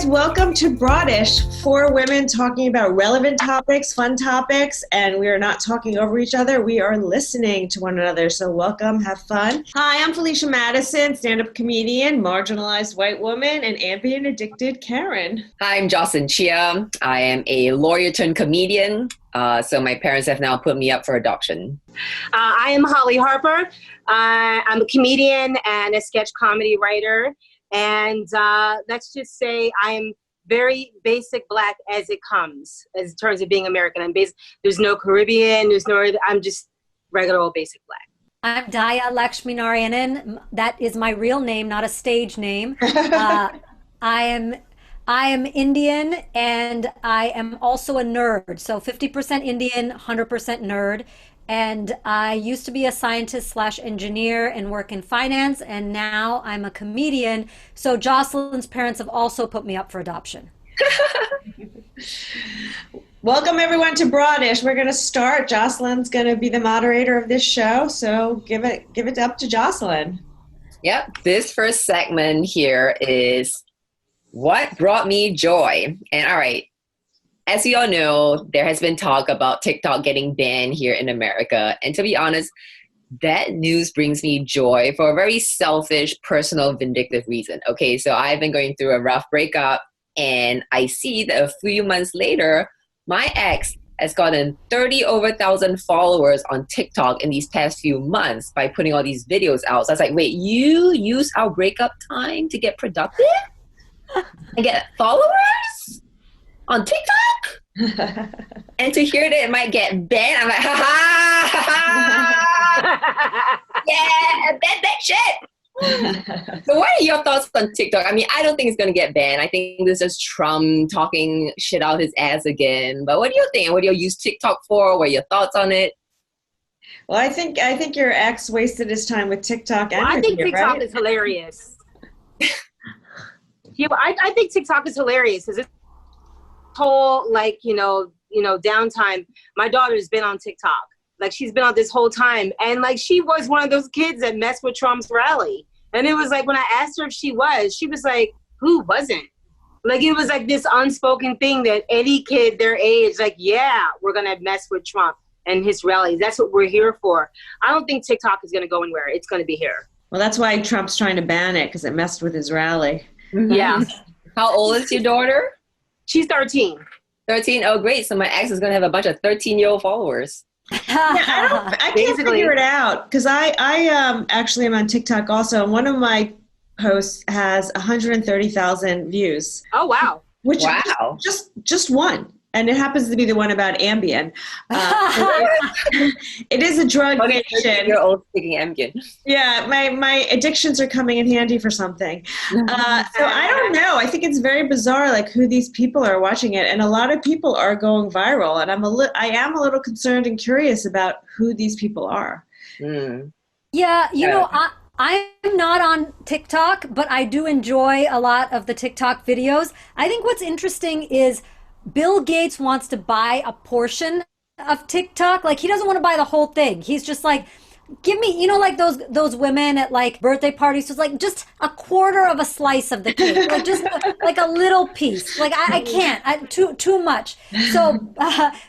welcome to Broadish, four women talking about relevant topics, fun topics, and we are not talking over each other. We are listening to one another. So welcome, have fun. Hi, I'm Felicia Madison, stand-up comedian, marginalized white woman, and ambient addicted Karen. Hi, I'm Jocelyn Chia. I am a lawyer turned comedian. So my parents have now put me up for adoption. I am Hollie Harper. I'm a comedian and a sketch comedy writer. And let's just say I'm very basic Black as it comes, as in terms of being American. There's no Caribbean, I'm just regular old basic Black. I'm Dhaya Lakshminarayanan. That is my real name, not a stage name. I am Indian, and I am also a nerd. So 50% Indian, 100% nerd. And I used to be a scientist / engineer and work in finance, and now I'm a comedian. So Jocelyn's parents have also put me up for adoption. Welcome everyone to Broadish. We're going to start. Jocelyn's going to be the moderator of this show, so give it up to Jocelyn. Yep, this first segment here is what brought me joy. And all right, as you all know, there has been talk about TikTok getting banned here in America. And to be honest, that news brings me joy for a very selfish, personal, vindictive reason. Okay, so I've been going through a rough breakup, and I see that a few months later, my ex has gotten 30,000 followers on TikTok in these past few months by putting all these videos out. So I was like, wait, you use our breakup time to get productive and get followers on TikTok? And to hear that it might get banned, I'm like, yeah, ban that shit. So what are your thoughts on TikTok? I mean, I don't think it's going to get banned. I think this is Trump talking shit out his ass again. But what do you think? What do you use TikTok for? What are your thoughts on it? Well, I think your ex wasted his time with TikTok. Well, I think TikTok is hilarious. Yeah, I think TikTok is hilarious because it's whole downtime. My daughter's been on TikTok. Like, she's been on this whole time, and like, she was one of those kids that messed with Trump's rally. And it was like, when I asked her if she was like, who wasn't? Like, it was like this unspoken thing that any kid their age, like, yeah, we're gonna mess with Trump and his rallies. That's what we're here for. I don't think TikTok is gonna go anywhere. It's gonna be here. Well, that's why Trump's trying to ban it, because it messed with his rally. Yeah. How old is your daughter? She's 13. 13? Oh, great. So my ex is going to have a bunch of 13-year-old followers. Yeah, I can't figure it out, because I actually am on TikTok also, and one of my posts has 130,000 views. Oh, wow. Which wow. just one. And it happens to be the one about Ambien. It is a drug addiction. You're old speaking Ambien. Yeah, my addictions are coming in handy for something. So I don't know. I think it's very bizarre, like, who these people are watching it, and a lot of people are going viral. And I am a little concerned and curious about who these people are. Mm. Yeah, you know, I'm not on TikTok, but I do enjoy a lot of the TikTok videos. I think what's interesting is Bill Gates wants to buy a portion of TikTok. Like, he doesn't want to buy the whole thing. He's just like, give me, like those women at like birthday parties, just like just a quarter of a slice of the cake, like just like a little piece. Like I can't, too much. So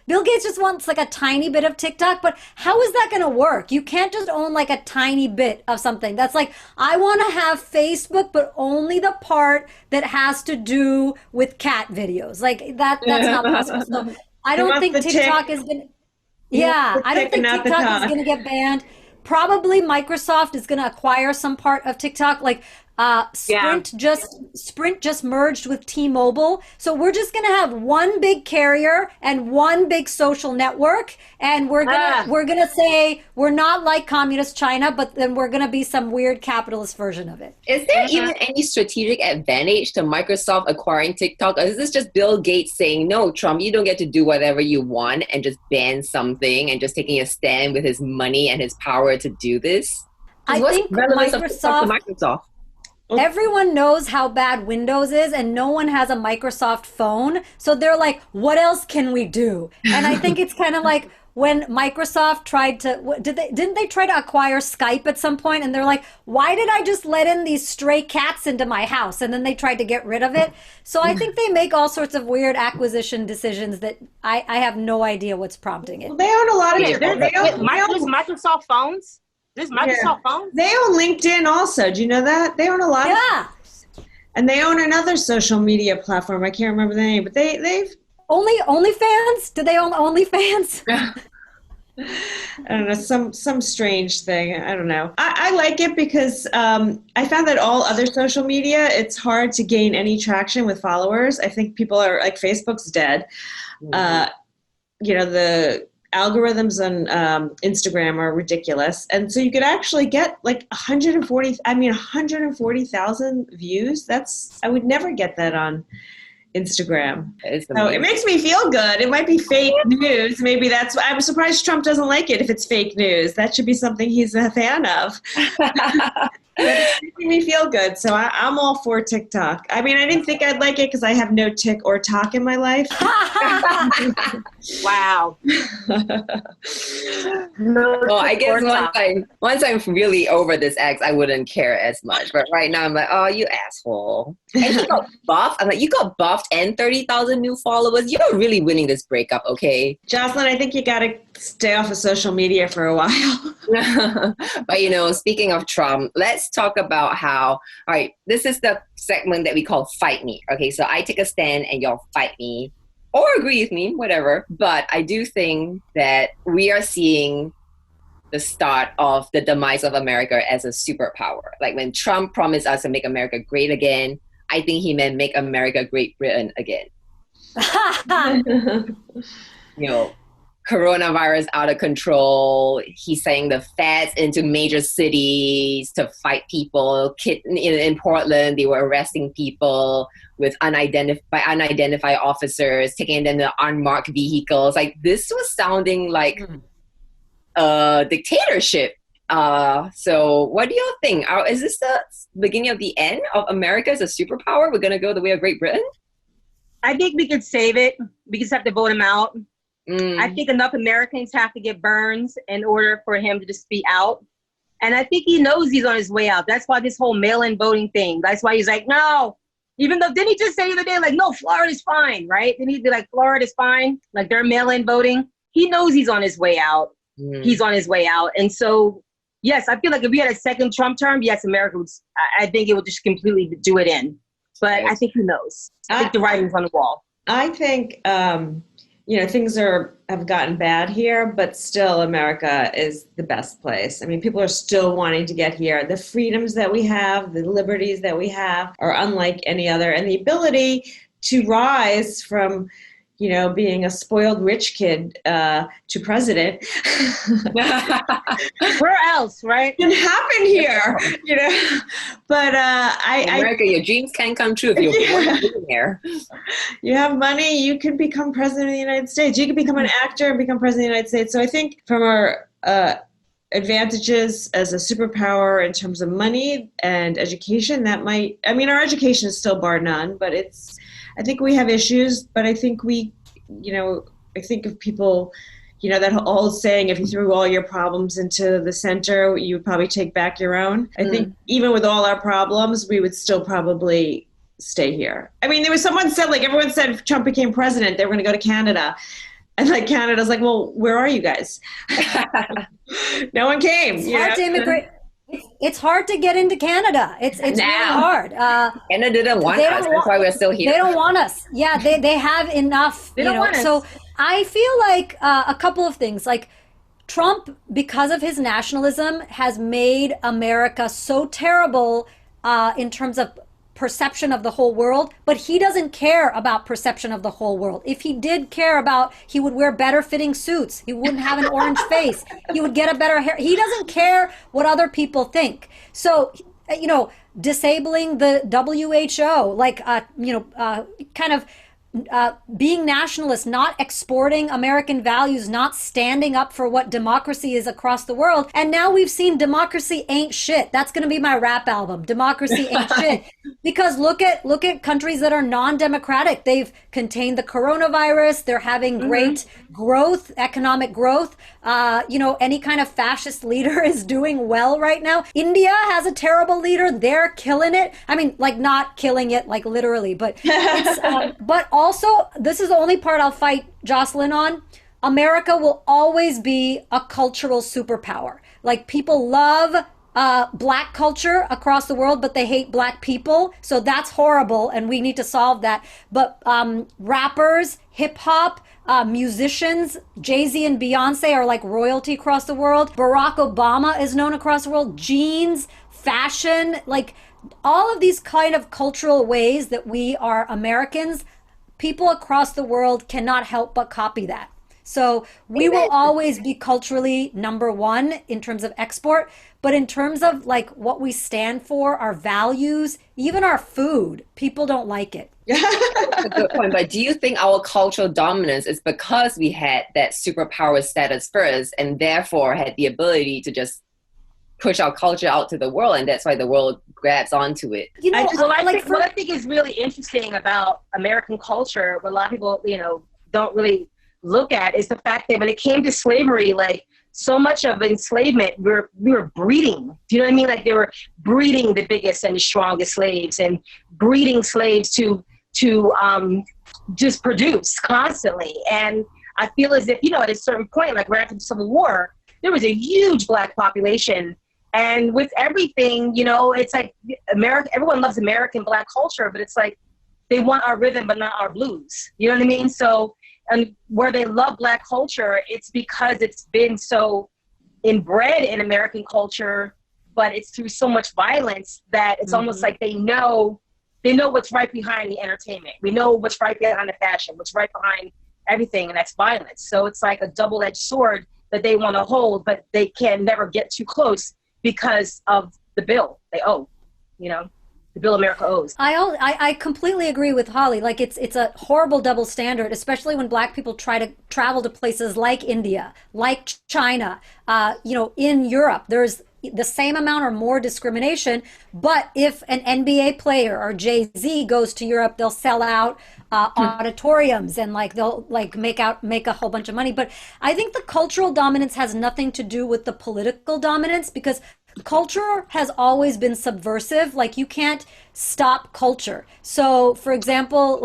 Bill Gates just wants like a tiny bit of TikTok, but how is that going to work? You can't just own like a tiny bit of something. That's like, I want to have Facebook, but only the part that has to do with cat videos. Like that's not possible. So I don't think TikTok is going to, I don't think TikTok is going to get banned. Probably Microsoft is going to acquire some part of TikTok. Like Sprint just merged with T-Mobile. So we're just going to have one big carrier and one big social network, and we're going to say we're not like communist China, but then we're going to be some weird capitalist version of it. Is there even any strategic advantage to Microsoft acquiring TikTok, or is this just Bill Gates saying, no, Trump, you don't get to do whatever you want, and just ban something and just taking a stand with his money and his power to do this? I think Microsoft. Everyone knows how bad Windows is, and no one has a Microsoft phone. So they're like, what else can we do? And I think it's kind of like, when Microsoft tried to, didn't they try to acquire Skype at some point? And they're like, why did I just let in these stray cats into my house? And then they tried to get rid of it. So I think they make all sorts of weird acquisition decisions that I have no idea what's prompting it. Well, they own a lot of it. There's Microsoft phones. There's Microsoft phones. They own LinkedIn also. Do you know that? They own a lot of, and they own another social media platform. I can't remember the name, but they've OnlyFans? Do they own OnlyFans? I don't know, some strange thing. I don't know. I like it because I found that all other social media, it's hard to gain any traction with followers. I think people are like, Facebook's dead. The algorithms on Instagram are ridiculous. And so you could actually get like 140,000 views. I would never get that on Instagram. So it makes me feel good. It might be fake news. Maybe I'm surprised Trump doesn't like it if it's fake news. That should be something he's a fan of. But it's making me feel good. So I'm all for TikTok. I mean, I didn't think I'd like it because I have no tick or talk in my life. Wow. Well, I guess once I'm really over this ex, I wouldn't care as much. But right now I'm like, oh, you asshole. And he got buffed. I'm like, you got buffed and 30,000 new followers. You're really winning this breakup, okay? Jocelyn, I think you got to stay off of social media for a while. But, speaking of Trump, let's talk about how, all right, this is the segment that we call Fight Me. Okay, so I take a stand and y'all fight me or agree with me, whatever. But I do think that we are seeing the start of the demise of America as a superpower. Like when Trump promised us to make America great again, I think he meant make America Great Britain again. Coronavirus out of control. He's saying the feds into major cities to fight people. In Portland, they were arresting people with unidentified officers, taking them to unmarked vehicles. Like, this was sounding like a dictatorship. So what do you think? Is this the beginning of the end of America as a superpower? We're going to go the way of Great Britain? I think we could save it. We just have to vote him out. I think enough Americans have to get burns in order for him to just be out. And I think he knows he's on his way out. That's why this whole mail-in voting thing, that's why he's like, no. Even though, didn't he just say the other day, like, no, Florida's fine, right? Didn't he be like, Florida's fine? Like, they're mail-in voting. He knows he's on his way out. He's on his way out. And so, yes, I feel like if we had a second Trump term, yes, America would, I think it would just completely do it in. But I think he knows. I think the writing's on the wall. I think, things have gotten bad here, but still America is the best place. I mean, people are still wanting to get here. The freedoms that we have, the liberties that we have are unlike any other. And the ability to rise from, being a spoiled rich kid to president. Where else, right? Can happen here, But America, your dreams can come true if you're born here. You have money, you can become president of the United States. You can become an actor and become president of the United States. So I think from our advantages as a superpower in terms of money and education, our education is still bar none, but I think we have issues, but I think I think of people, that old saying, if you threw all your problems into the center, you would probably take back your own. I think even with all our problems, we would still probably stay here. I mean, there was someone said, like, everyone said if Trump became president, they were going to go to Canada. And like, Canada's like, well, where are you guys? No one came. It's hard to immigrate. It's hard to get into Canada. It's really hard. Canada didn't want us. That's why we're still here. They don't want us. Yeah, they have enough. They don't want us. So I feel like a couple of things. Like, Trump, because of his nationalism, has made America so terrible in terms of perception of the whole world, but he doesn't care about perception of the whole world. If he did care about, he would wear better fitting suits. He wouldn't have an orange face. He would get a better hair. He doesn't care what other people think. So, disabling the WHO, kind of being nationalist, not exporting American values, not standing up for what democracy is across the world. And now we've seen democracy ain't shit. That's going to be my rap album. Democracy ain't shit. Because look at countries that are non-democratic. They've contained the coronavirus. They're having great growth, economic growth. Any kind of fascist leader is doing well right now. India has a terrible leader. They're killing it. I mean, like not killing it, like literally, but it's, but also, this is the only part I'll fight Jocelyn on. America will always be a cultural superpower. Like people love black culture across the world, but they hate black people. So that's horrible, and we need to solve that. But rappers, hip hop, musicians, Jay-Z and Beyonce are like royalty across the world. Barack Obama is known across the world. Jeans, fashion, like all of these kind of cultural ways that we are Americans, people across the world cannot help but copy that. So we will always be culturally number one in terms of export, but in terms of like what we stand for, our values, even our food, people don't like it. That's a good point. But do you think our cultural dominance is because we had that superpower status first and therefore had the ability to just push our culture out to the world, and that's why the world grabs onto it? You know, what I think is really interesting about American culture, what a lot of people, don't really look at, is the fact that when it came to slavery, like so much of enslavement, we were breeding. Do you know what I mean? Like they were breeding the biggest and the strongest slaves, and breeding slaves to just produce constantly. And I feel as if, at a certain point, like right after the Civil War, there was a huge black population. And with everything, it's like everyone loves American black culture, but it's like they want our rhythm, but not our blues. You know what I mean? So, and where they love black culture, it's because it's been so inbred in American culture, but it's through so much violence that it's almost like they know what's right behind the entertainment. We know what's right behind the fashion, what's right behind everything, and that's violence. So it's like a double-edged sword that they want to hold, but they can never get too close because of the bill they owe, the bill America owes. I completely agree with Hollie. Like it's a horrible double standard, especially when black people try to travel to places like India, like China, in Europe. There's the same amount or more discrimination, but if an NBA player or Jay-Z goes to Europe, they'll sell out auditoriums and they'll make a whole bunch of money. But I think the cultural dominance has nothing to do with the political dominance, because culture has always been subversive. Like you can't stop culture. So for example,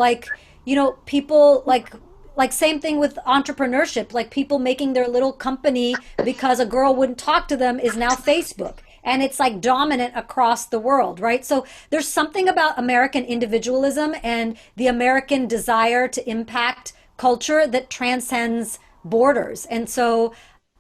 people like same thing with entrepreneurship, like people making their little company because a girl wouldn't talk to them is now Facebook. And it's like dominant across the world, right? So there's something about American individualism and the American desire to impact culture that transcends borders. And so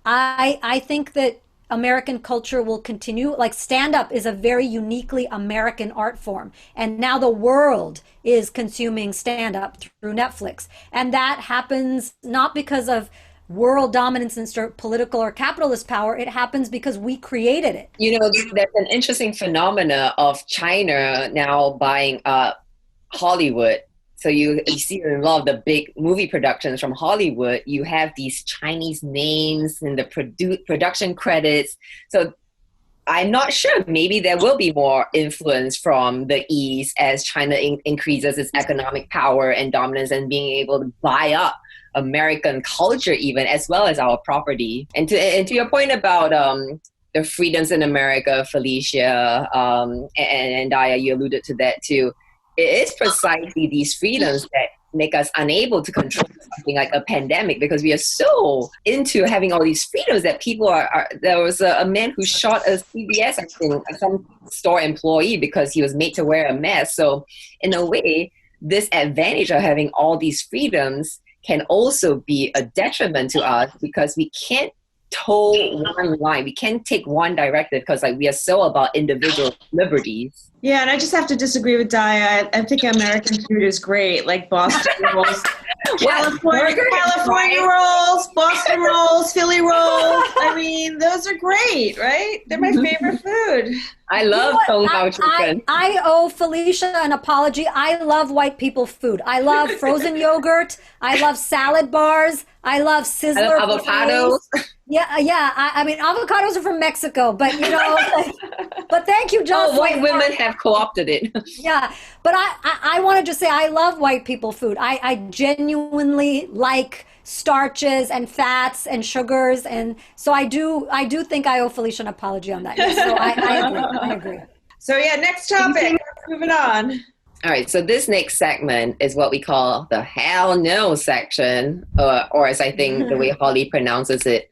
I think that American culture will continue. Like stand-up is a very uniquely American art form. And now the world is consuming stand-up through Netflix. And that happens not because of world dominance and political or capitalist power. It happens because we created it. There's an interesting phenomena of China now buying up Hollywood. So you see in a lot of the big movie productions from Hollywood, you have these Chinese names in the production credits. So I'm not sure. Maybe there will be more influence from the East as China increases its economic power and dominance and being able to buy up American culture even, as well as our property. And to your point about the freedoms in America, Felicia, and Dhaya, you alluded to that too. It is precisely these freedoms that make us unable to control something like a pandemic, because we are so into having all these freedoms that people are there was a man who shot a CVS, I think, some store employee because he was made to wear a mask. So in a way, this advantage of having all these freedoms can also be a detriment to us, because we can't toe one line. We can't take one directive because we are so about individual liberties. Yeah, and I just have to disagree with Dhaya. I think American food is great, like Boston rolls. California rolls, Boston rolls, Philly rolls. I mean, those are great, right? They're my favorite food. I love Tong Bao chicken. I owe Felicia an apology. I love white people food. I love frozen yogurt. I love salad bars. I love sizzler. I love avocados. Yeah. I mean, avocados are from Mexico, but but thank you, Jocelyn. Oh, white women have co-opted it. Yeah, but I want to just say I love white people food. I genuinely like starches and fats and sugars, and so I do think I owe Felicia an apology on that. Yes, so I agree. So yeah, next topic. Moving on. All right, so this next segment is what we call the hell no section, or as I think the way Hollie pronounces it,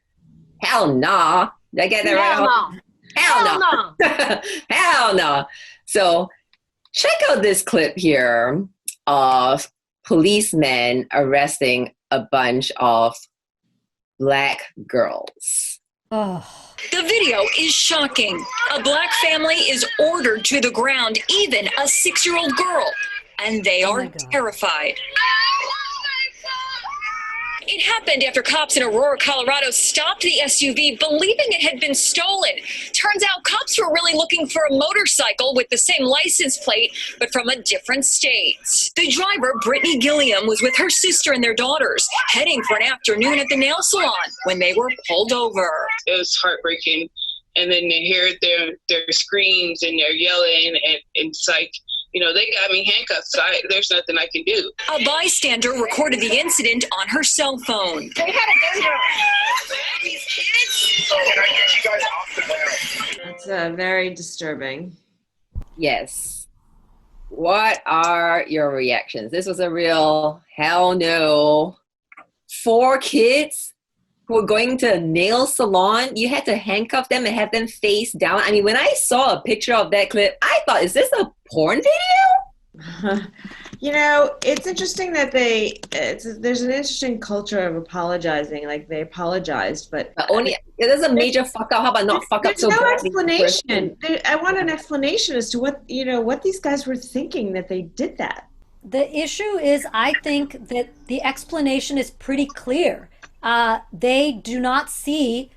hell nah. Did I get that right? Hell no. Hell no. So check out this clip here of policemen arresting a bunch of Black girls. Oh. The video is shocking. A Black family is ordered to the ground, even a 6-year-old girl, and they are terrified. It happened after cops in Aurora, Colorado stopped the SUV believing it had been stolen. Turns out cops were really looking for a motorcycle with the same license plate, but from a different state. The driver, Brittany Gilliam, was with her sister and their daughters, heading for an afternoon at the nail salon when they were pulled over. It was heartbreaking. And then they hear their screams and they're yelling, and it's like, you know, they got me handcuffed, so there's nothing I can do. A bystander recorded the incident on her cell phone. They had a gun. These kids. So can I get you guys off the ground? That's very disturbing. Yes. What are your reactions? This was a real hell no. 4 kids who were going to a nail salon, you had to handcuff them and have them face down. I mean, when I saw a picture of that clip, I thought, is this a porn video? You know, it's interesting that there's an interesting culture of apologizing. Like, they apologized, but only it is a major fuck up. How about not fuck up so badly? There's no explanation. I want an explanation as to what these guys were thinking that they did that. The issue is, I think that the explanation is pretty clear. They do not see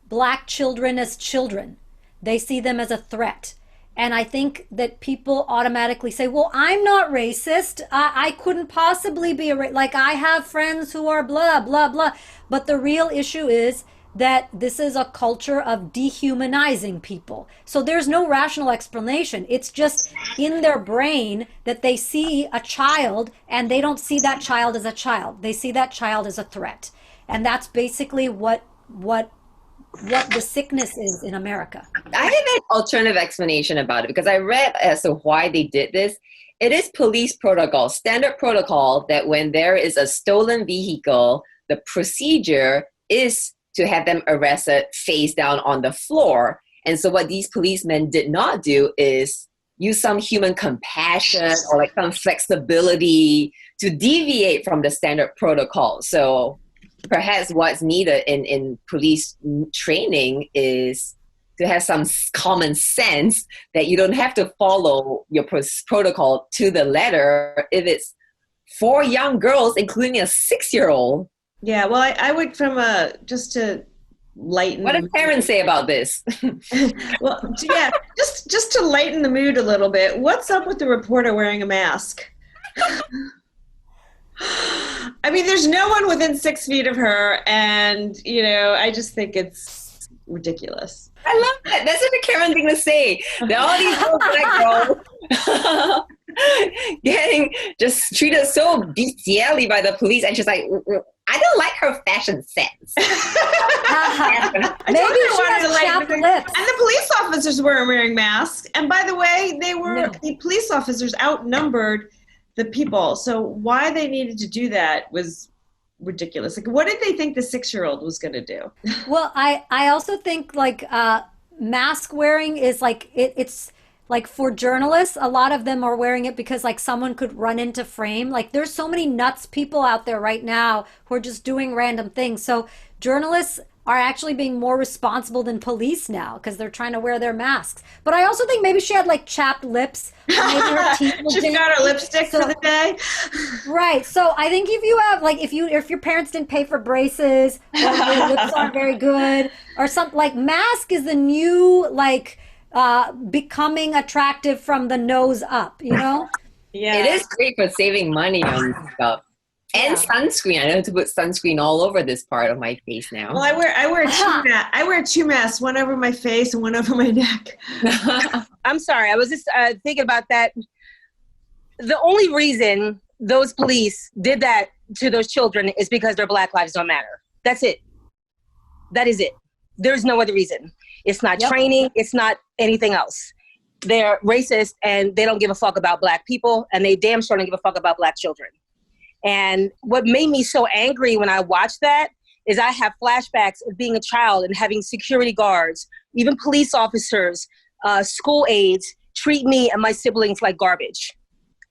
Black children as children. They see them as a threat. And I think that people automatically say, well, I'm not racist. I couldn't possibly be like, I have friends who are blah, blah, blah. But the real issue is that this is a culture of dehumanizing people. So there's no rational explanation. It's just in their brain that they see a child and they don't see that child as a child. They see that child as a threat. And that's basically what the sickness is in America. I have an alternative explanation about it because I read as to why they did this. It is police protocol, standard protocol, that when there is a stolen vehicle, the procedure is to have them arrested face down on the floor. And so what these policemen did not do is use some human compassion or like some flexibility to deviate from the standard protocol. So perhaps what's needed in police training is to have some common sense that you don't have to follow your protocol to the letter if it's 4 young girls, including a 6-year-old. Yeah, well, I would just to lighten. What do parents say about this? Well, yeah, just to lighten the mood a little bit. What's up with the reporter wearing a mask? I mean, there's no one within 6 feet of her, and, you know, I just think it's ridiculous. I love that. That's such a Karen thing to say. That all these little Black girls getting just treated so bestially by the police, and she's like, I don't like her fashion sense. Maybe she has chapped lips. And the police officers weren't wearing masks. And by the way, the police officers outnumbered the people. So why they needed to do that was ridiculous. Like, what did they think the 6-year-old was going to do? Well, I also think like mask wearing is like it's like for journalists, a lot of them are wearing it because like someone could run into frame. Like there's so many nuts people out there right now who are just doing random things. So journalists are actually being more responsible than police now because they're trying to wear their masks. But I also think maybe she had like chapped lips. Maybe her teeth were She got her lipstick for the day. Right. So I think if you have like if your parents didn't pay for braces or your lips aren't very good or something, like mask is the new like becoming attractive from the nose up, you know? Yeah. It is great for saving money on stuff. And sunscreen. I know to put sunscreen all over this part of my face now. Well, I wear two masks, one over my face and one over my neck. I'm sorry. I was just thinking about that. The only reason those police did that to those children is because their Black lives don't matter. That's it. That is it. There's no other reason. It's not training. It's not anything else. They're racist and they don't give a fuck about Black people, and they damn sure don't give a fuck about Black children. And what made me so angry when I watched that is I have flashbacks of being a child and having security guards, even police officers, school aides treat me and my siblings like garbage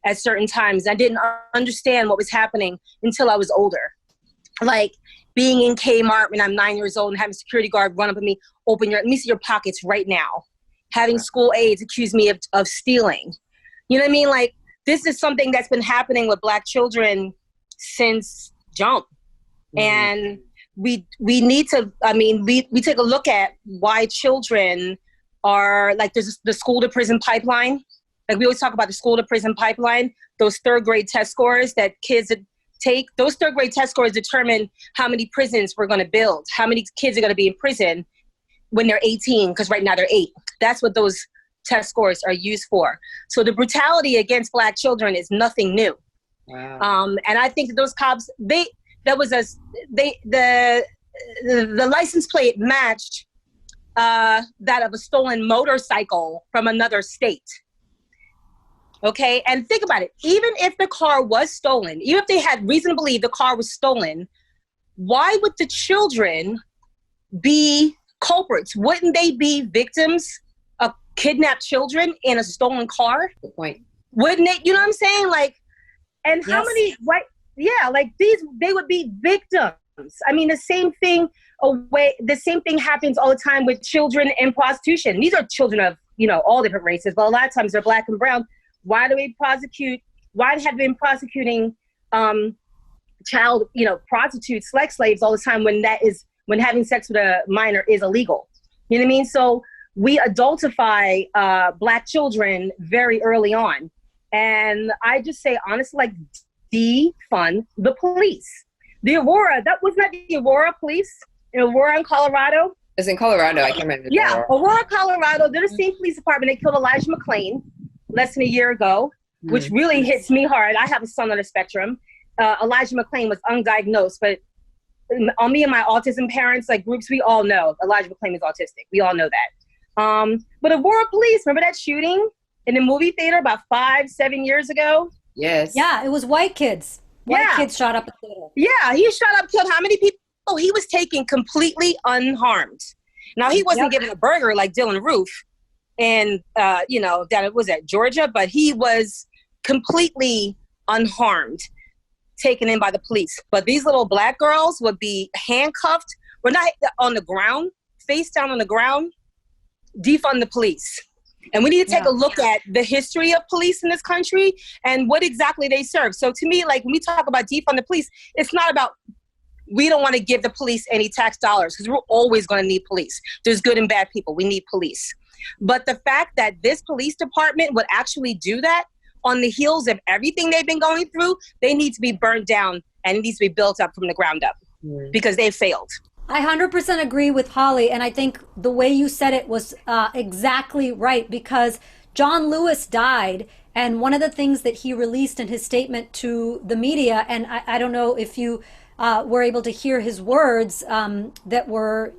at certain times. I didn't understand what was happening until I was older. Like being in Kmart when I'm 9 years old and having a security guard run up at me, let me see your pockets right now. Having school aides accuse me of stealing. You know what I mean? Like, this is something that's been happening with Black children since jump. Mm-hmm. And we need to, we take a look at why children are, like, there's the school to prison pipeline. Like, we always talk about the school to prison pipeline, those third grade test scores that kids take. Those third grade test scores determine how many prisons we're going to build, how many kids are going to be in prison when they're 18, because right now they're 8. That's what those test scores are used for. So the brutality against Black children is nothing new. Wow. And I think that those cops, the license plate matched that of a stolen motorcycle from another state. Okay, and think about it. Even if the car was stolen, even if they had reason to believe the car was stolen, why would the children be culprits? Wouldn't they be victims of kidnapped children in a stolen car? Good point. Wouldn't it? You know what I'm saying? Like, and how many? What? Yeah, like they would be victims. I mean, the same thing happens all the time with children in prostitution. These are children of, all different races, but a lot of times they're Black and brown. Why have they been prosecuting child, prostitutes, sex slaves all the time when having sex with a minor is illegal? You know what I mean? So we adultify Black children very early on. And I just say, honestly, like, defund the police. The Aurora, that was not the Aurora police in Aurora in Colorado. It's in Colorado. I can't remember. Yeah, Aurora, Colorado. They're the same police department. They killed Elijah McClain less than a year ago, which really hits me hard. I have a son on the spectrum. Elijah McClain was undiagnosed, but on me and my autism parents, like groups, we all know Elijah McClain is autistic. We all know that. But Aurora police, remember that shooting in the movie theater about 5-7 years ago? Yes. Yeah, it was white kids. White kids shot up the theater. Yeah, he shot up, killed how many people? Oh, he was taken completely unharmed. Now, he wasn't given a burger like Dylan Roof and, that was at Georgia, but he was completely unharmed, taken in by the police. But these little Black girls would be handcuffed. We're not on the ground, face down on the ground. Defund the police. And we need to take a look at the history of police in this country and what exactly they serve. So to me, like, when we talk about defund the police, it's not about, we don't want to give the police any tax dollars because we're always going to need police. There's good and bad people. We need police. But the fact that this police department would actually do that on the heels of everything they've been going through, they need to be burned down and it needs to be built up from the ground up because they failed. I 100% agree with Hollie, and I think the way you said it was exactly right, because John Lewis died, and one of the things that he released in his statement to the media, and I don't know if you were able to hear his words that were,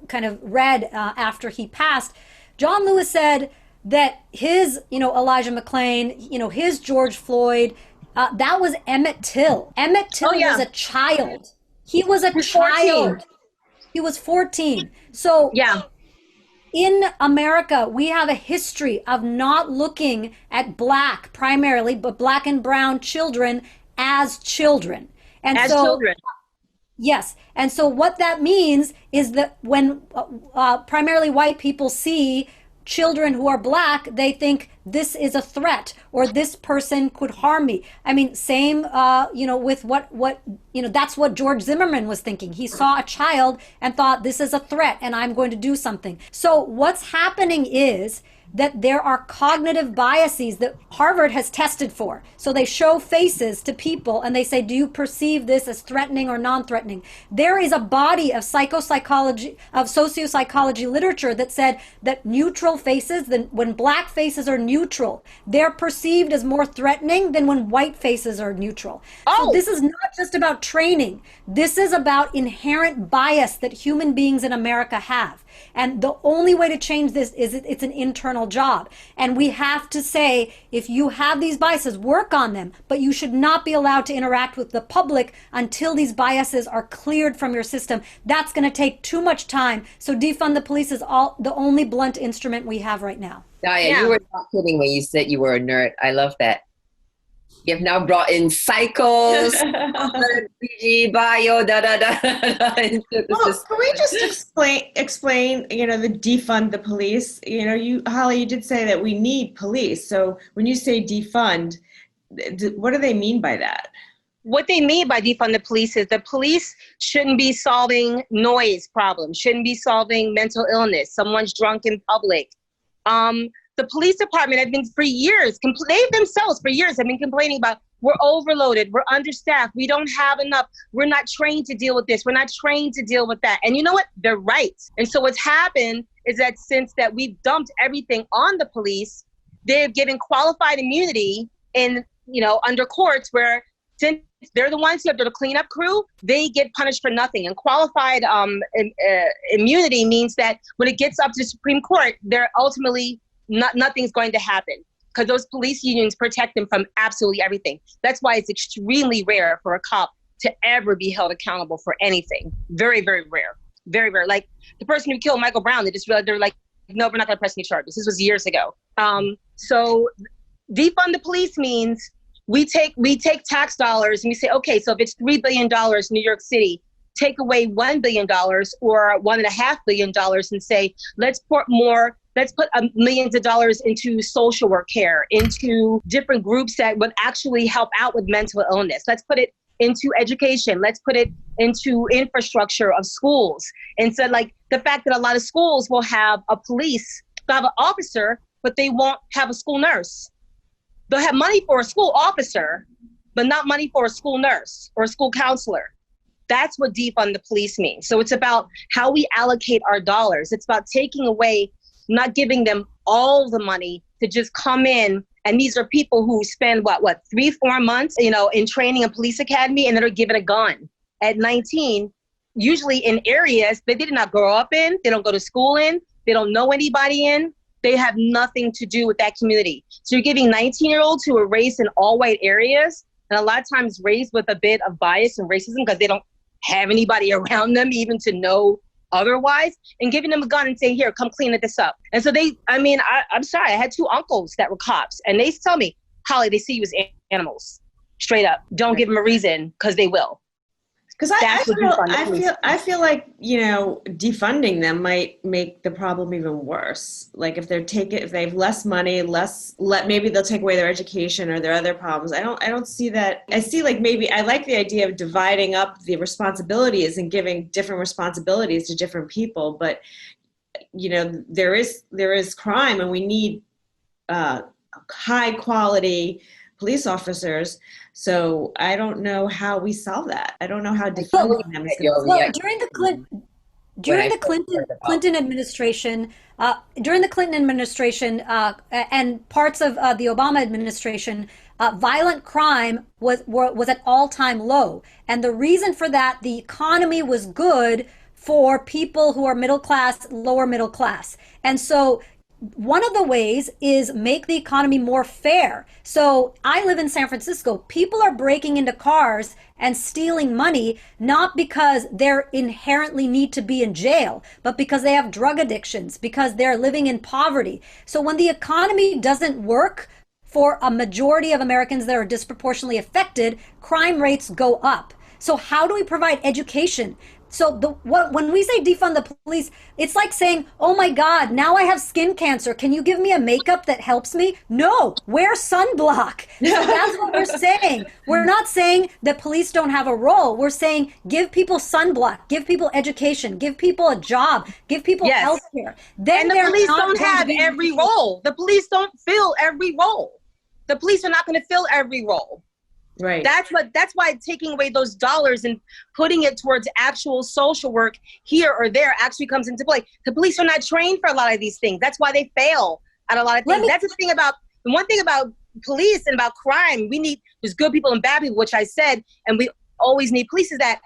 kind of read after he passed. John Lewis said that his, Elijah McClain, his George Floyd, that was Emmett Till. Emmett Till was a child. He was a child. 14. He was 14. So in America, we have a history of not looking at Black primarily, but Black and brown children as children. And children. Yes. And so what that means is that when primarily white people see children who are black, they think this is a threat or this person could harm me. I mean, same, with that's what George Zimmerman was thinking. He saw a child and thought this is a threat and I'm going to do something. So what's happening is that there are cognitive biases that Harvard has tested for. So they show faces to people and they say, do you perceive this as threatening or non-threatening? There is a body of sociopsychology literature that said that neutral faces, when black faces are neutral, they're perceived as more threatening than when white faces are neutral. So this is not just about training. This is about inherent bias that human beings in America have. And the only way to change this is it's an internal job. And we have to say, if you have these biases, work on them, but you should not be allowed to interact with the public until these biases are cleared from your system. That's going to take too much time. So defund the police is the only blunt instrument we have right now. Dhaya, you were not kidding when you said you were a nerd. I love that. You've now brought in cycles, PG, bio, into the system. Can we just explain, the defund the police? Hollie, you did say that we need police. So when you say defund, what do they mean by that? What they mean by defund the police is the police shouldn't be solving noise problems, shouldn't be solving mental illness, someone's drunk in public. The police department have been for years, they themselves for years have been complaining about we're overloaded, we're understaffed, we don't have enough, we're not trained to deal with this, we're not trained to deal with that. And you know what? They're right. And so what's happened is that since that we've dumped everything on the police, they've given qualified immunity under courts where since they're the ones who have the cleanup crew, they get punished for nothing. And qualified immunity means that when it gets up to the Supreme Court, they're ultimately nothing's going to happen because those police unions protect them from absolutely everything. That's why it's extremely rare for a cop to ever be held accountable for anything. Very, very rare. Very rare. Like the person who killed Michael Brown, they just realized they're like, no, we're not going to press any charges. This was years ago. So defund the police means we take tax dollars and we say, okay, so if it's $3 billion in New York City, take away $1 billion or $1.5 billion and say, let's put millions of dollars into social work care, into different groups that would actually help out with mental illness. Let's put it into education. Let's put it into infrastructure of schools. And so like the fact that a lot of schools will have they'll have an officer, but they won't have a school nurse. They'll have money for a school officer, but not money for a school nurse or a school counselor. That's what defund the police means. So it's about how we allocate our dollars. It's about taking away, not giving them all the money to just come in. And these are people who spend 3-4 months, in training a police academy and then are given a gun at 19, usually in areas that they did not grow up in. They don't go to school in. They don't know anybody in. They have nothing to do with that community. So you're giving 19-year-olds who are raised in all white areas and a lot of times raised with a bit of bias and racism because they don't have anybody around them even to know otherwise, and giving them a gun and saying, here, come clean this up. And so I'm sorry, I had 2 uncles that were cops and they tell me, Hollie, they see you as animals. Straight up. Don't give them a reason because they will. Because I feel like, defunding them might make the problem even worse. Like if they have less money, maybe they'll take away their education or their other problems. I don't see that. I see I like the idea of dividing up the responsibilities and giving different responsibilities to different people. But, there is crime and we need high quality police officers. So I don't know how we solve that. I don't know how defunding them is going to Well, during the Clinton administration, and parts of the Obama administration, violent crime was at all-time low. And the reason for that, the economy was good for people who are middle class, lower middle class. And so one of the ways is make the economy more fair. So I live in San Francisco. People are breaking into cars and stealing money, not because they inherently need to be in jail, but because they have drug addictions, because they're living in poverty. So when the economy doesn't work for a majority of Americans that are disproportionately affected, crime rates go up. So how do we provide education? So when we say defund the police, it's like saying, oh my God, now I have skin cancer. Can you give me a makeup that helps me? No, wear sunblock. So that's what we're saying. We're not saying that police don't have a role. We're saying give people sunblock, give people education, give people a job, give people health care. Then the police don't have every role. The police don't fill every role. The police are not going to fill every role. Right. That's why taking away those dollars and putting it towards actual social work here or there actually comes into play. The police are not trained for a lot of these things. That's why they fail at a lot of things. That's the one thing about police and about crime. There's good people and bad people, which I said, and we always need police, is that,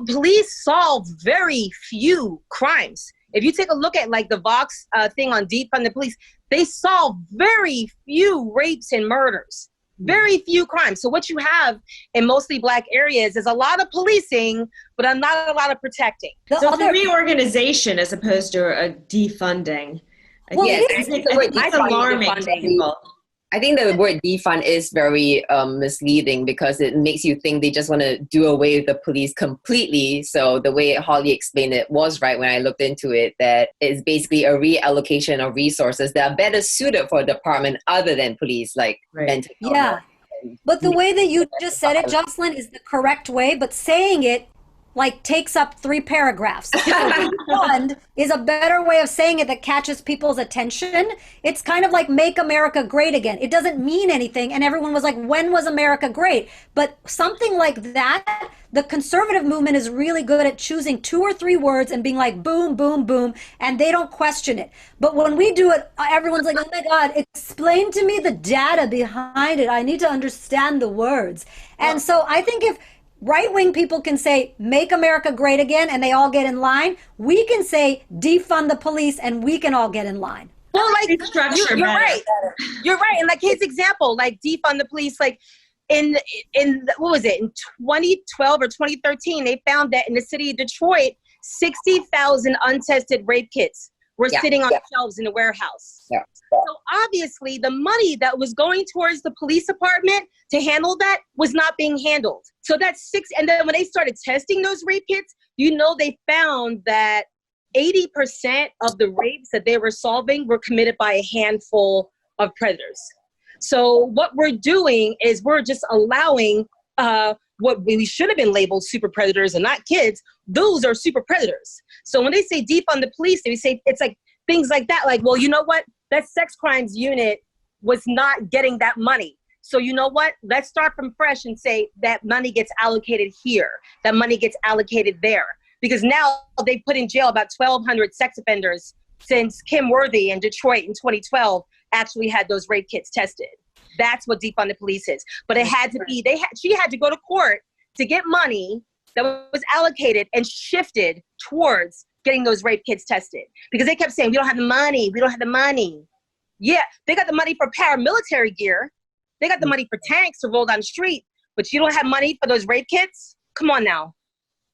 police solve very few crimes. If you take a look at like the Vox thing on defund the police, they solve very few rapes and murders. Very few crimes. So what you have in mostly Black areas is a lot of policing, but not a lot of protecting. So it's a reorganization as opposed to a defunding. Well, I think it's alarming to people. I think the word defund is very misleading because it makes you think they just want to do away with the police completely. So the way Hollie explained it was right when I looked into it, that it's basically a reallocation of resources that are better suited for a department other than police, like mental illness. Yeah, but the way that you just said it, Jocelyn, is the correct way, but saying it like takes up 3 paragraphs. So defund is a better way of saying it that catches people's attention. It's kind of like make America great again. It doesn't mean anything. And everyone was like, when was America great? But something like that, the conservative movement is really good at choosing 2 or 3 words and being like, boom, boom, boom. And they don't question it. But when we do it, everyone's like, oh my God, explain to me the data behind it. I need to understand the words. And so I think if right-wing people can say, make America great again, and they all get in line, we can say, defund the police, and we can all get in line. Well, like, you're right. You're right. And like his example, like defund the police, like in what was it, in 2012 or 2013, they found that in the city of Detroit, 60,000 untested rape kits were sitting on shelves in the warehouse. Yeah. So obviously the money that was going towards the police department to handle that was not being handled. So that's and then when they started testing those rape kits, they found that 80% of the rapes that they were solving were committed by a handful of predators. So what we're doing is we're just allowing what we should have been labeled super predators and not kids. Those are super predators. So when they say defund the police, they say it's like things like that. Like, well, you know what? That sex crimes unit was not getting that money. So you know what? Let's start from fresh and say that money gets allocated here. That money gets allocated there. Because now they put in jail about 1,200 sex offenders since Kim Worthy in Detroit in 2012 actually had those rape kits tested. That's what defund the police is. But it had to be, she had to go to court to get money that was allocated and shifted towards getting those rape kits tested. Because they kept saying, we don't have the money. We don't have the money. Yeah, they got the money for paramilitary gear. They got the money for tanks to roll down the street. But you don't have money for those rape kits? Come on now.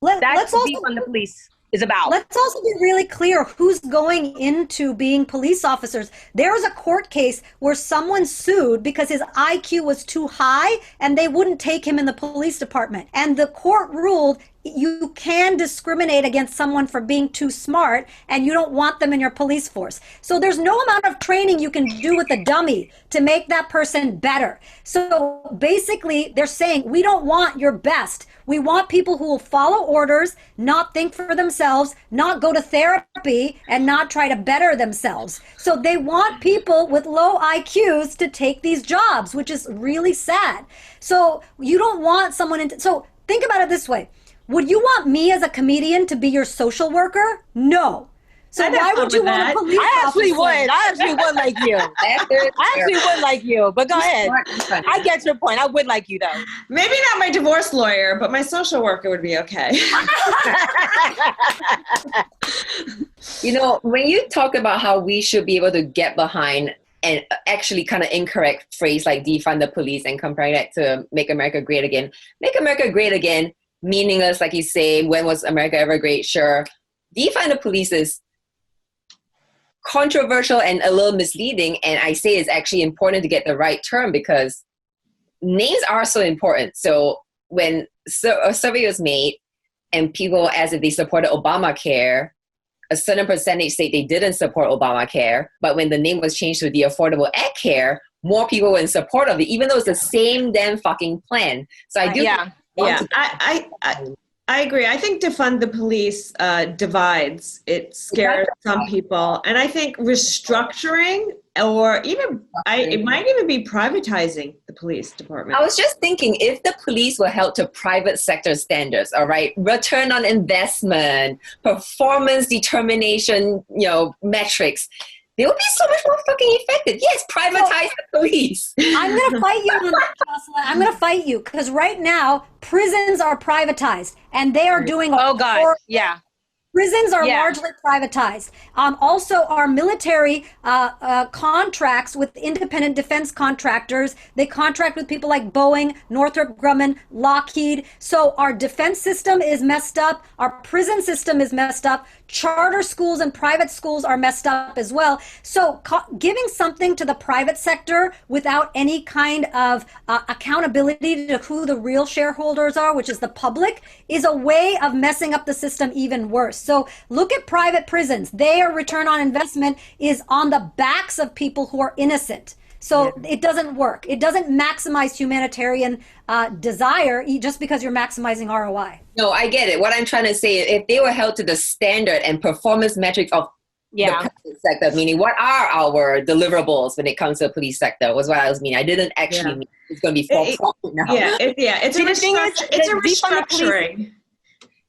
That's what defund the police is about. Let's also be really clear who's going into being police officers. There was a court case where someone sued because his IQ was too high and they wouldn't take him in the police department. And the court ruled you can discriminate against someone for being too smart and you don't want them in your police force. So there's no amount of training you can do with a dummy to make that person better. So basically they're saying we don't want your best. We want people who will follow orders, not think for themselves, not go to therapy, and not try to better themselves. So they want people with low IQs to take these jobs, which is really sad. So you don't want someone so think about it this way. Would you want me as a comedian to be your social worker? No. So why would you want a police officer? I actually would like you. I actually would like you, but go ahead. I get your point. I would like you though. Maybe not my divorce lawyer, but my social worker would be okay. When you talk about how we should be able to get behind and actually kind of incorrect phrase like defund the police and comparing that to make America great again. Make America great again, meaningless, like you say, when was America ever great? Sure. Defund the police is controversial and a little misleading, and I say it's actually important to get the right term because names are so important. So when a survey was made and people asked if they supported Obamacare, a certain percentage say they didn't support Obamacare, but when the name was changed to the Affordable Care, more people were in support of it, even though it's the same damn fucking plan. So I do. Yeah. I agree. I think defund the police divides. It scares some people. And I think restructuring or even, it might even be privatizing the police department. I was just thinking, if the police were held to private sector standards, all right, return on investment, performance determination, metrics, they would be so much more fucking effective. Yes, privatize the police. I'm going to fight you on that, Jocelyn. I'm going to fight you because right now prisons are privatized and they are doing. Oh God, yeah. Prisons are largely privatized. Also, our military contracts with independent defense contractors. They contract with people like Boeing, Northrop Grumman, Lockheed. So our defense system is messed up. Our prison system is messed up. Charter schools and private schools are messed up as well. So giving something to the private sector without any kind of accountability to who the real shareholders are, which is the public, is a way of messing up the system even worse. So look at private prisons. Their return on investment is on the backs of people who are innocent. So it doesn't work. It doesn't maximize humanitarian desire just because you're maximizing ROI. No, I get it. What I'm trying to say is if they were held to the standard and performance metrics of the private sector, meaning what are our deliverables when it comes to the police sector, was what I was meaning. I didn't actually mean it's going to be false now. It's a restructuring.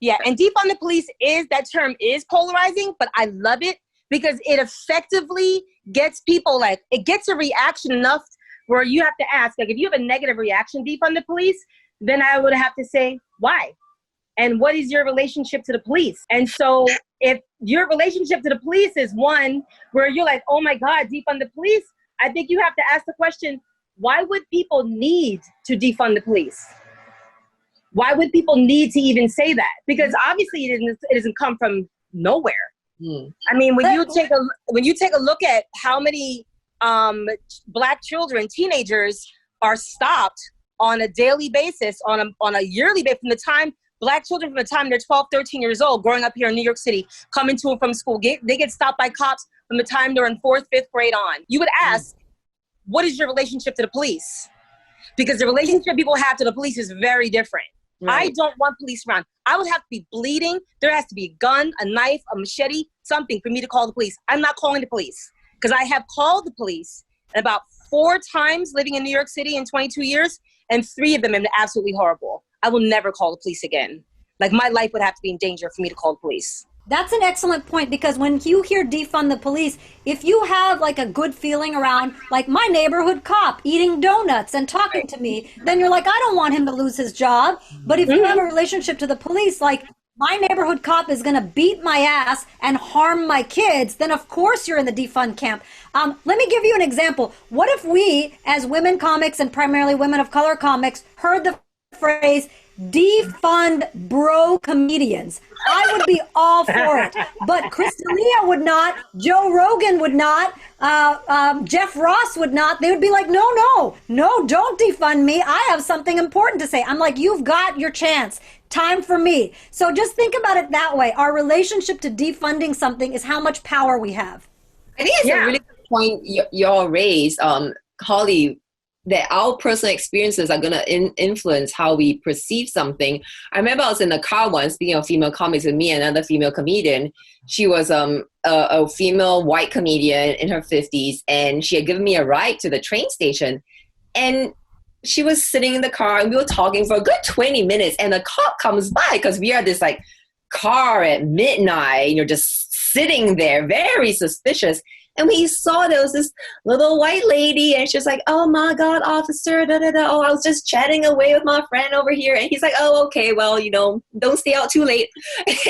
Yeah, and defund the police that term is polarizing, but I love it because it effectively gets people it gets a reaction enough where you have to ask, if you have a negative reaction, defund the police, then I would have to say, why? And what is your relationship to the police? And so if your relationship to the police is one where you're like, oh my God, defund the police, I think you have to ask the question, why would people need to defund the police? Why would people need to even say that? Because obviously it doesn't come from nowhere. I mean, when you take a look at how many Black children, teenagers, are stopped on a daily basis, on a yearly basis, from the time they're 12, 13 years old, growing up here in New York City, coming to and from school, they get stopped by cops from the time they're in 4th, 5th grade on. You would ask, what is your relationship to the police? Because the relationship people have to the police is very different. Right. I don't want police around. I would have to be bleeding. There has to be a gun, a knife, a machete, something for me to call the police. I'm not calling the police because I have called the police about 4 times living in New York City in 22 years, and 3 of them have been absolutely horrible. I will never call the police again. My life would have to be in danger for me to call the police. That's an excellent point because when you hear defund the police, if you have a good feeling around my neighborhood cop eating donuts and talking to me, then you're I don't want him to lose his job. But if you have a relationship to the police, my neighborhood cop is going to beat my ass and harm my kids, then of course you're in the defund camp. Let me give you an example. What if we, as women comics and primarily women of color comics, heard the phrase, defund bro comedians? I would be all for it. But Crystalia would not, Joe Rogan would not, Jeff Ross would not. They would be like, no, don't defund me. I have something important to say. I'm like, you've got your chance. Time for me. So just think about it that way. Our relationship to defunding something is how much power we have. I think it's a really good point you all raised, Hollie, that our personal experiences are going to influence how we perceive something. I remember I was in the car once, speaking of female comics, with me and another female comedian. She was a female white comedian in her 50s, and she had given me a ride to the train station. And she was sitting in the car, and we were talking for a good 20 minutes, and a cop comes by because we are this car at midnight, and you're just sitting there, very suspicious. And we saw there was this little white lady, and she was like, oh my God, officer, oh, I was just chatting away with my friend over here. And he's like, oh, okay, well, don't stay out too late.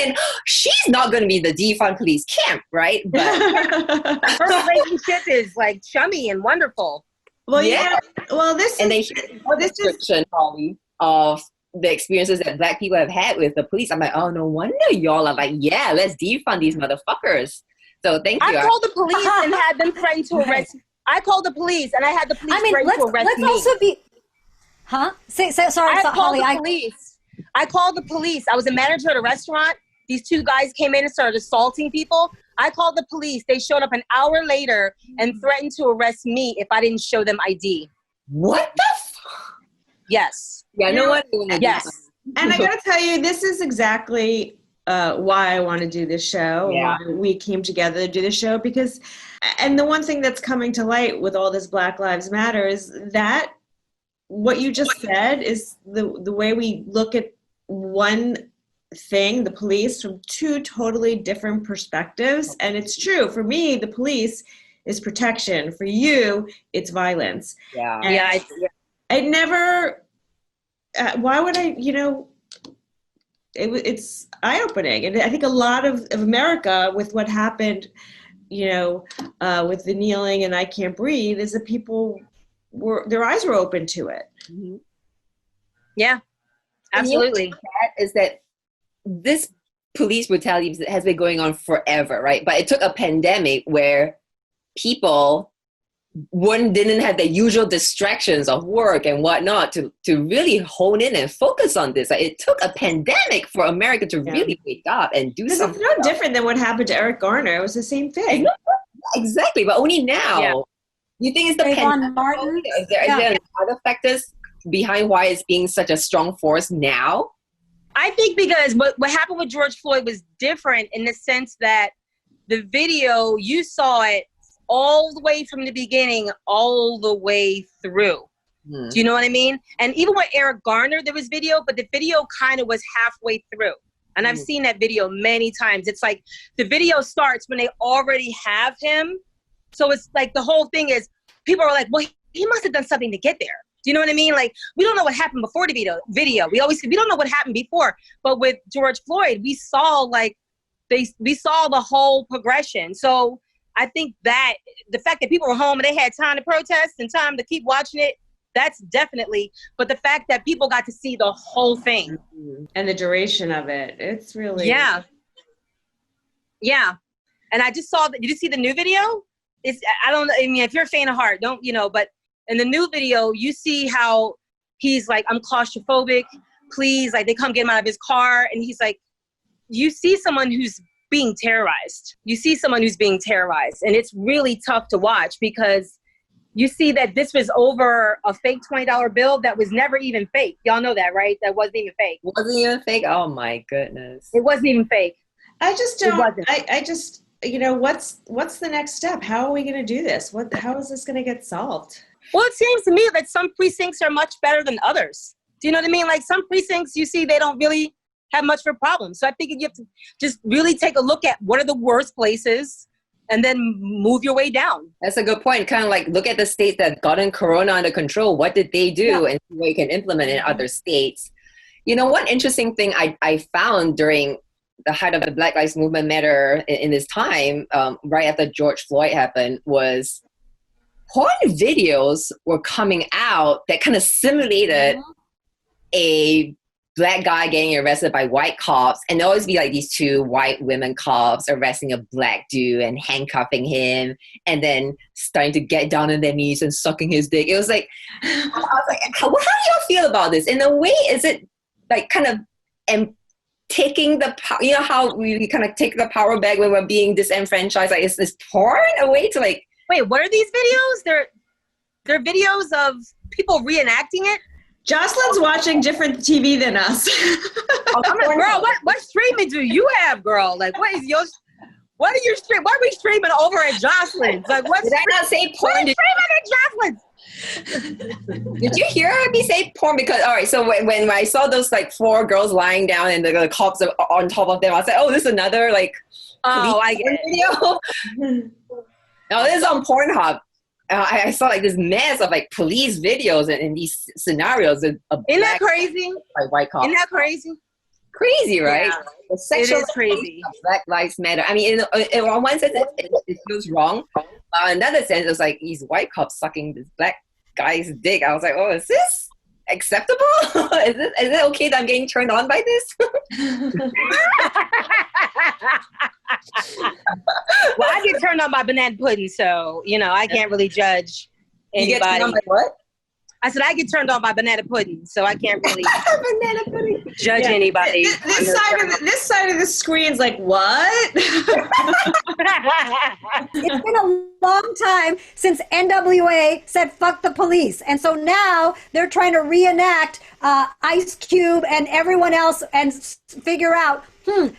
And she's not going to be the defund police camp, right? But her relationship is chummy and wonderful. Well, yeah. Well, this is description, Hollie, of the experiences that Black people have had with the police. I'm like, oh, no wonder y'all are let's defund these motherfuckers. So thank you. I called the police and had them threaten to arrest. I called the police and I had the police threaten to arrest me. Huh? Sorry, I called Holly. the police. I called the police. I was a manager at a restaurant. These two guys came in and started assaulting people. I called the police. They showed up an hour later and threatened to arrest me if I didn't show them ID. What the Yes. Yeah, no one. Yes. And I got to tell you, this is exactly why I want to do this show. Yeah. Why we came together to do the show, because, and the one thing that's coming to light with all this Black Lives Matter is that what you just said is the way we look at one thing, the police, from two totally different perspectives. And it's true. For me, the police is protection. For you, it's violence. Yeah. And I never, why would I, it's eye-opening. And I think a lot of America, with what happened, with the kneeling and I Can't Breathe, is that people their eyes were open to it. Mm-hmm. Yeah, absolutely. Is that this police brutality has been going on forever, right? But it took a pandemic where people didn't have the usual distractions of work and whatnot to really hone in and focus on this. Like, it took a pandemic for America to really wake up and do something. It's no different than what happened to Eric Garner. It was the same thing. Exactly, but only now. Yeah. You think it's the pandemic? Martin? Is there other factors behind why it's being such a strong force now? I think because what happened with George Floyd was different in the sense that the video, you saw it all the way from the beginning, all the way through. Do you know what I mean? And even with Eric Garner, there was video, but the video kind of was halfway through. And I've seen that video many times. It's like the video starts when they already have him. So it's like the whole thing is people are like, well, he must have done something to get there. Do you know what I mean? Like, we don't know what happened before the video. We don't know what happened before. But with George Floyd, we saw we saw the whole progression. So I think that the fact that people were home and they had time to protest and time to keep watching it, that's definitely, but the fact that people got to see the whole thing. And the duration of it, it's really. Yeah. Yeah. And I just saw that. Did you see the new video? If you're a fan of heart, but in the new video, you see how he's like, I'm claustrophobic, please. Like, they come get him out of his car. And he's like, you see someone who's being terrorized. And it's really tough to watch because you see that this was over a fake $20 bill that was never even fake. Y'all know that, right? That wasn't even fake. Wasn't even fake? Oh my goodness. It wasn't even fake. I just don't, I just, what's the next step? How are we going to do this? How is this going to get solved? Well, it seems to me that some precincts are much better than others. Do you know what I mean? Like, some precincts, you see, they don't really have much of a problem. So I think you have to just really take a look at what are the worst places and then move your way down. That's a good point. Kind of like look at the states that gotten Corona under control. What did they do? And see what you can implement in other states. One interesting thing I found during the height of the Black Lives Movement matter in this time, right after George Floyd happened, was porn videos were coming out that kind of simulated a Black guy getting arrested by white cops, and there'll always be like these two white women cops arresting a Black dude and handcuffing him and then starting to get down on their knees and sucking his dick. It was like, I was like, how do y'all feel about this? In a way, is it like kind of taking the power, how we kind of take the power back when we're being disenfranchised? Like, is this porn a way to like... Wait, what are these videos? They're videos of people reenacting it? Jocelyn's watching different TV than us. I'm like, girl, what streaming do you have, girl? Like, what are you streaming? Why are we streaming over at Jocelyn's? Like, did I not say porn? Streaming at Jocelyn's? Did you hear me say porn? Because, all right, so when I saw those like 4 girls lying down and the cops are on top of them, I was like, oh, this is another like I get it. Video. No, this is on Pornhub. I saw like this mess of like police videos in these scenarios. Isn't that crazy? By white cops. Isn't that crazy? Crazy, right? Yeah, the sexual it is crazy. Black Lives Matter. I mean, in one sense, it feels wrong. In another sense, it's like these white cops sucking this Black guy's dick. I was like, oh, is this acceptable? Is it okay that I'm getting turned on by this? Well, I get turned on by banana pudding, so I can't really judge anybody. You get turned on by what? I said I get turned on by banana pudding, so I can't really Banana pudding. judge anybody. This side of the screen's like, what? It's been a long time since NWA said fuck the police. And so now they're trying to reenact Ice Cube and everyone else and figure out,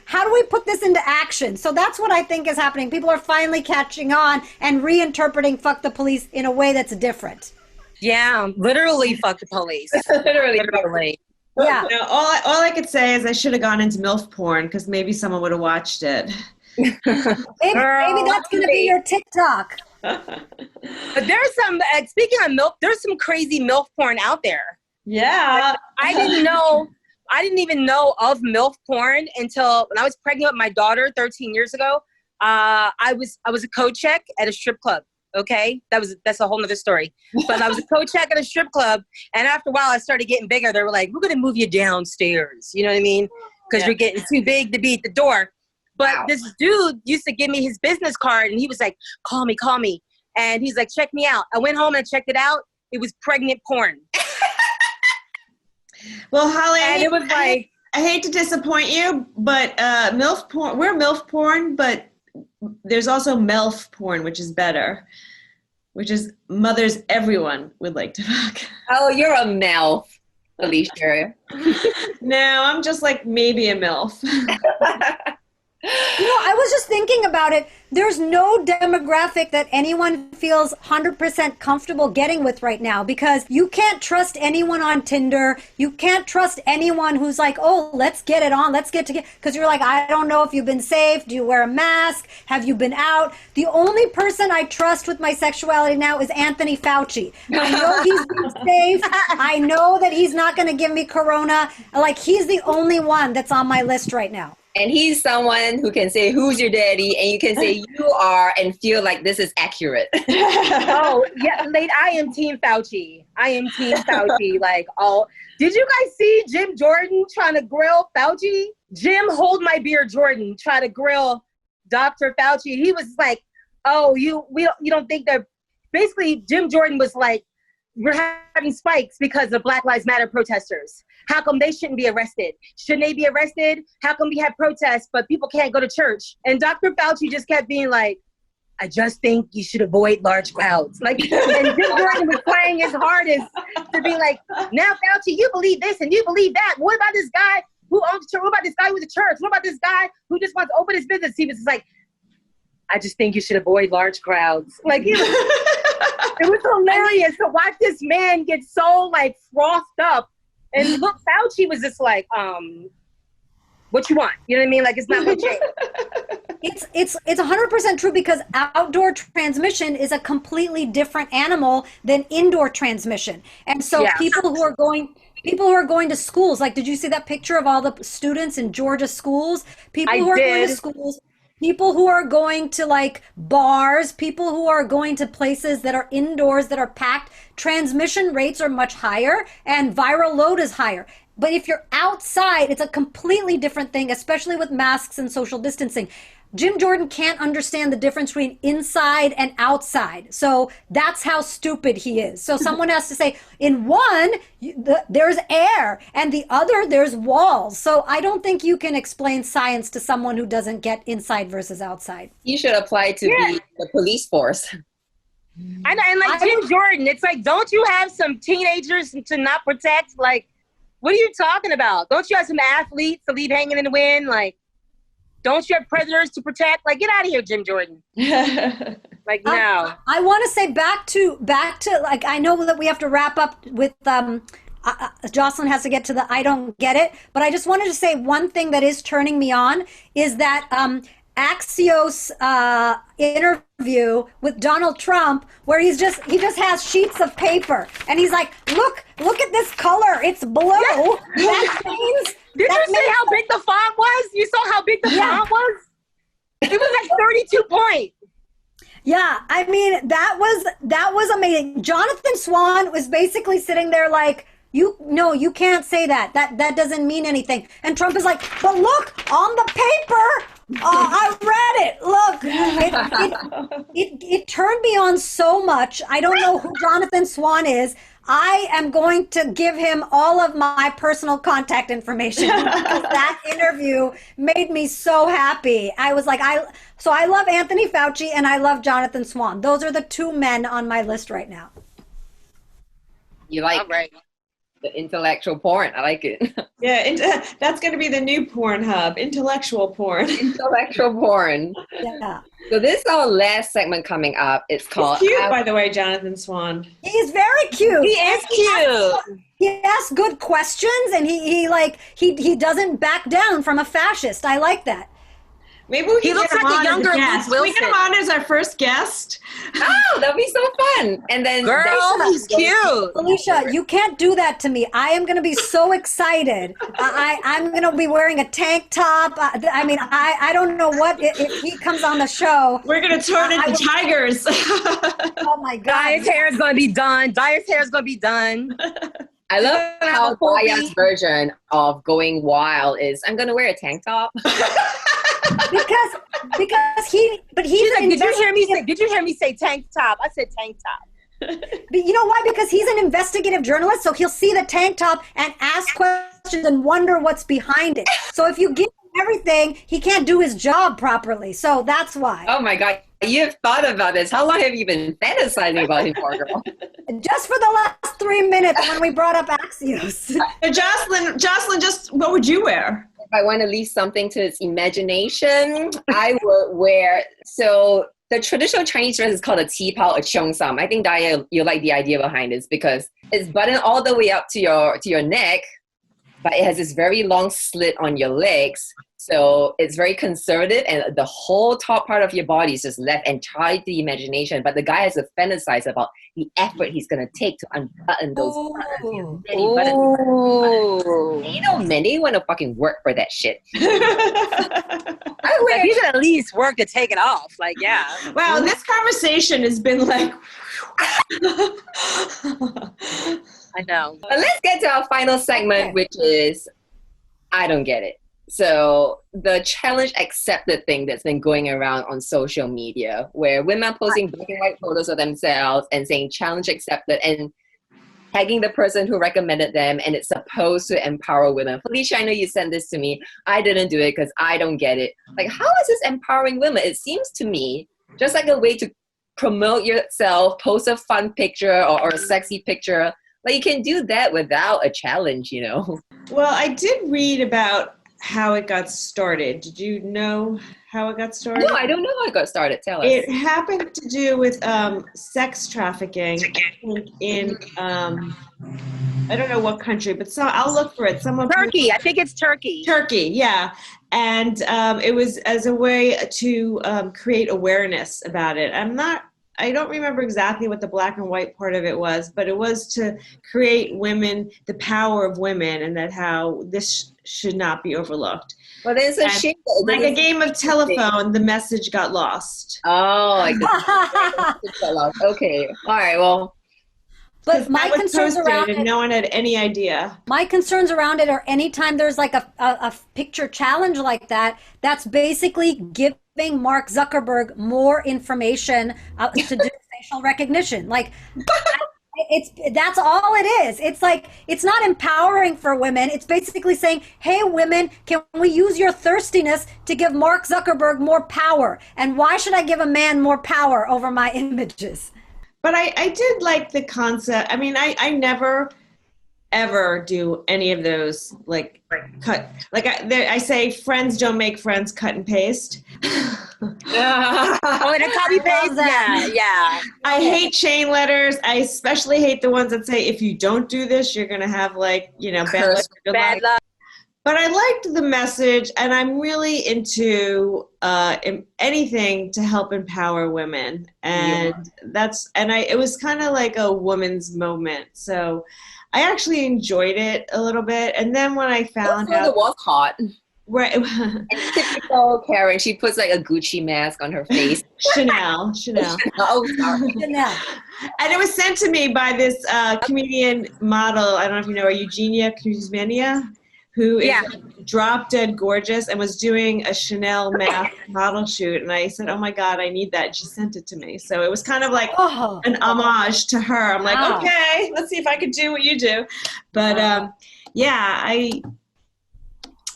how do we put this into action? So that's what I think is happening. People are finally catching on and reinterpreting fuck the police in a way that's different. Yeah, literally fuck the police. Literally. Yeah. You know, all I could say is I should have gone into MILF porn because maybe someone would have watched it. Maybe that's going to be your TikTok. But there's some, speaking of MILF, there's some crazy MILF porn out there. Yeah. I didn't even know of MILF porn until when I was pregnant with my daughter 13 years ago. I was a co-check at a strip club. Okay, that's a whole nother story. But I was a co-check at a strip club, and after a while, I started getting bigger. They were like, "We're gonna move you downstairs." You know what I mean? Because you're getting too big to be at the door. But this dude used to give me his business card, and he was like, call me. And he's like, check me out. I went home and checked it out. It was pregnant porn. Well, Hollie, and it was like, I hate to disappoint you, but MILF porn, we're MILF porn, but there's also MILF porn, which is better, which is mothers everyone would like to fuck. Oh, you're a MILF, Felicia. No, I'm just like maybe a MILF. You know, I was just thinking about it. There's no demographic that anyone feels 100% comfortable getting with right now because you can't trust anyone on Tinder. You can't trust anyone who's like, oh, let's get it on. Let's get together. Because you're like, I don't know if you've been safe. Do you wear a mask? Have you been out? The only person I trust with my sexuality now is Anthony Fauci. I know he's been safe. I know that he's not going to give me corona. Like, he's the only one that's on my list right now. And he's someone who can say, who's your daddy? And you can say, you are, and feel like this is accurate. Oh, yeah, I am Team Fauci. Did you guys see Jim Jordan trying to grill Fauci? Jim Hold My Beer Jordan tried to grill Dr. Fauci. He was like, oh, you don't think that, basically Jim Jordan was like, we're having spikes because of Black Lives Matter protesters. How come they shouldn't be arrested? Shouldn't they be arrested? How come we have protests, but people can't go to church? And Dr. Fauci just kept being like, I just think you should avoid large crowds. Like, and Jim Jordan was trying his hardest to be like, now Fauci, you believe this and you believe that. What about this guy who owns the church? What about this guy with the church? What about this guy who just wants to open his business? He was just like, I just think you should avoid large crowds. Like, it was hilarious to watch this man get so like frothed up. And look, Fauci was just like, what you want? You know what I mean? Like, it's not legit. It's 100% true because outdoor transmission is a completely different animal than indoor transmission. And so people who are going to schools, like, did you see that picture of all the students in Georgia schools? People who are going to schools, people who are going to like bars, people who are going to places that are indoors that are packed, transmission rates are much higher and viral load is higher. But if you're outside, it's a completely different thing, especially with masks and social distancing. Jim Jordan can't understand the difference between inside and outside. So that's how stupid he is. So someone has to say, in one, there's air, and the other, there's walls. So I don't think you can explain science to someone who doesn't get inside versus outside. You should apply to be the police force. And like Jim Jordan, it's like, don't you have some teenagers to not protect? Like, what are you talking about? Don't you have some athletes to leave hanging in the wind? Like, don't you have predators to protect? Like, get out of here, Jim Jordan. Like, no. I want to say back to like, I know that we have to wrap up with Jocelyn has to get to the I don't get it, but I just wanted to say one thing that is turning me on is that Axios interview with Donald Trump where he just has sheets of paper and he's like, look at this color, it's blue. That means Did you see how big the font was? You saw how big the font was? It was like 32 point. Yeah, I mean, that was amazing. Jonathan Swan was basically sitting there like, you can't say that. That doesn't mean anything. And Trump is like, but look, on the paper, I read it. Look, it turned me on so much. I don't know who Jonathan Swan is. I am going to give him all of my personal contact information because that interview made me so happy. I was like, I love Anthony Fauci and I love Jonathan Swan. Those are the two men on my list right now. You like the intellectual porn. I like it. Yeah, that's going to be the new Pornhub, intellectual porn. Intellectual porn. Yeah. So this is our last segment coming up. It's called... He's cute, by the way, Jonathan Swan. He's very cute. He is cute. He asks good questions and he doesn't back down from a fascist. I like that. Maybe we can looks get him like a on younger as a Luke guest. Can we get him Wilson. on as our first guest? Oh, that'd be so fun. And then... Girl, he's cute. Felicia, you can't do that to me. I am going to be so excited. I'm going to be wearing a tank top. I don't know what, if he comes on the show. We're going to turn into tigers. Oh my God. Daya's hair is going to be done. I love how Dhaya's version of going wild is, I'm going to wear a tank top. because he's an Did you hear me say tank top? I said tank top. But you know why? Because he's an investigative journalist, so he'll see the tank top and ask questions and wonder what's behind it. So if you give him everything, he can't do his job properly. So that's why. Oh my God. You've thought about this. How long have you been fantasizing about him, poor girl? Just for the last 3 minutes when we brought up Axios. Jocelyn, just what would you wear? If I want to leave something to its imagination, I would wear... So the traditional Chinese dress is called a qipao, a cheongsam. I think, Dhaya, you like the idea behind this because it's buttoned all the way up to your neck, but it has this very long slit on your legs. So it's very conservative, and the whole top part of your body is just left entirely to the imagination. But the guy has to fantasize about the effort he's going to take to unbutton those buttons. You know, many want to fucking work for that shit. You should at least work to take it off. Like, yeah. Wow, this conversation has been like... I know. But let's get to our final segment, which is I don't get it. So the challenge accepted thing that's been going around on social media, where women are posting black and white photos of themselves and saying challenge accepted and tagging the person who recommended them, and it's supposed to empower women. Felicia, I know you sent this to me. I didn't do it because I don't get it. Like, how is this empowering women? It seems to me just like a way to promote yourself, post a fun picture or a sexy picture. Like, you can do that without a challenge, you know? Well, I did read about how it got started. Did you know how it got started? No, I don't know how it got started. Tell us. It happened to do with sex trafficking, I think in, I don't know what country, but I'll look for it. Turkey. I think it's Turkey. Turkey, yeah. And it was as a way to create awareness about it. I don't remember exactly what the black and white part of it was, but it was to create women, the power of women, and that how this should not be overlooked. Well, there's a shame. Like a game of telephone, the message got lost. Oh, I guess. Okay. All right. Well, but my concerns around it, no one had any idea. My concerns around it are anytime there's like a picture challenge like that, that's basically giving Mark Zuckerberg more information to do facial recognition. Like, that's all it is. It's like, it's not empowering for women. It's basically saying, hey, women, can we use your thirstiness to give Mark Zuckerberg more power? And why should I give a man more power over my images? But I did like the concept. I mean, I never ever do any of those like cut. Like I say, friends don't make friends, cut and paste. Oh, and a copy paste? Yeah. I hate chain letters. I especially hate the ones that say, if you don't do this, you're going to have like, bad luck. But I liked the message, and I'm really into anything to help empower women. And it was kind of like a woman's moment. So I actually enjoyed it a little bit. And then when I found out it was hot. Right. And typical Karen, she puts like a Gucci mask on her face. Chanel. Oh, sorry. Chanel. And it was sent to me by this comedian model. I don't know if you know her, Eugenia Kuzmania, who is Yeah. drop dead gorgeous and was doing a Chanel mask model shoot. And I said, oh my God, I need that. She sent it to me. So it was kind of like an homage to her. I'm like, Wow. okay, let's see if I can do what you do. But yeah, I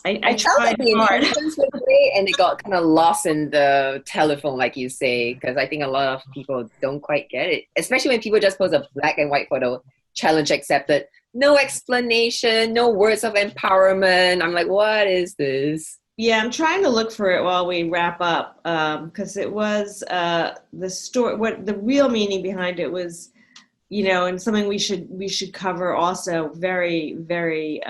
felt tried like the hard. intentions were great, and it got kind of lost in the telephone, like you say, because I think a lot of people don't quite get it, especially when people just post a black and white photo, challenge accepted, no explanation, no words of empowerment. I'm like, what is this? Yeah, I'm trying to look for it while we wrap up, because it was the story. What the real meaning behind it was, you know, and something we should cover also. Very, very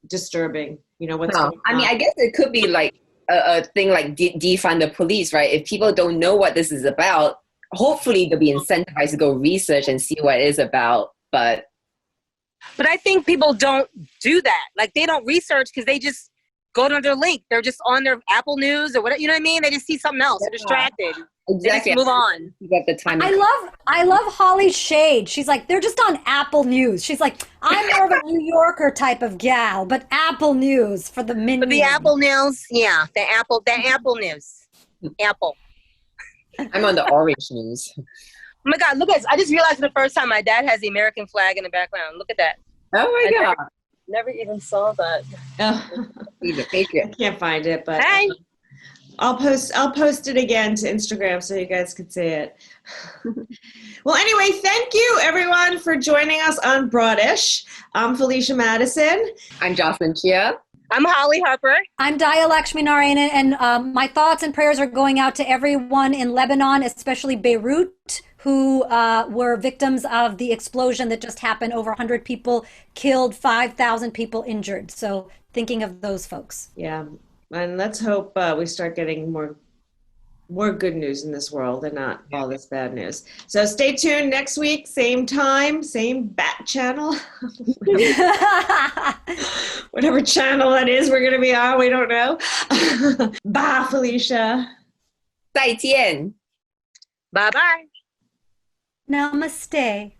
disturbing. You know what's going on. I mean, I guess it could be like a thing like defund the police, right? If people don't know what this is about, hopefully they'll be incentivized to go research and see what it is about. But I think people don't do that. Like, they don't research because they just go to their link. They're just on their Apple News or whatever. You know what I mean? They just see something else. They're distracted. exactly, They just move on. You got the time. I love Hollie's shade. She's like, they're just on Apple News. She's like, I'm more of a New Yorker type of gal, but Apple News for the minion. But the Apple News, yeah, the Apple News. Apple. I'm on the Orange News. Oh my God, look at this. I just realized for the first time my dad has the American flag in the background. Look at that. Oh my God. Never even saw that. He's a I patriot. can't find it, but Hey. I'll post it again to Instagram so you guys can see it. Well, anyway, thank you everyone for joining us on Broadish. I'm Felicia Madison. I'm Jocelyn Chia. I'm Hollie Harper. I'm Dhaya Lakshminarayanan, and my thoughts and prayers are going out to everyone in Lebanon, especially Beirut, who were victims of the explosion that just happened. Over 100 people killed, 5,000 people injured. So thinking of those folks. Yeah, and let's hope we start getting more good news in this world and not all this bad news. So stay tuned next week, same time, same bat channel. Whatever channel that is we're going to be on, we don't know. Bye, Felicia. 再见. Bye-bye. Namaste.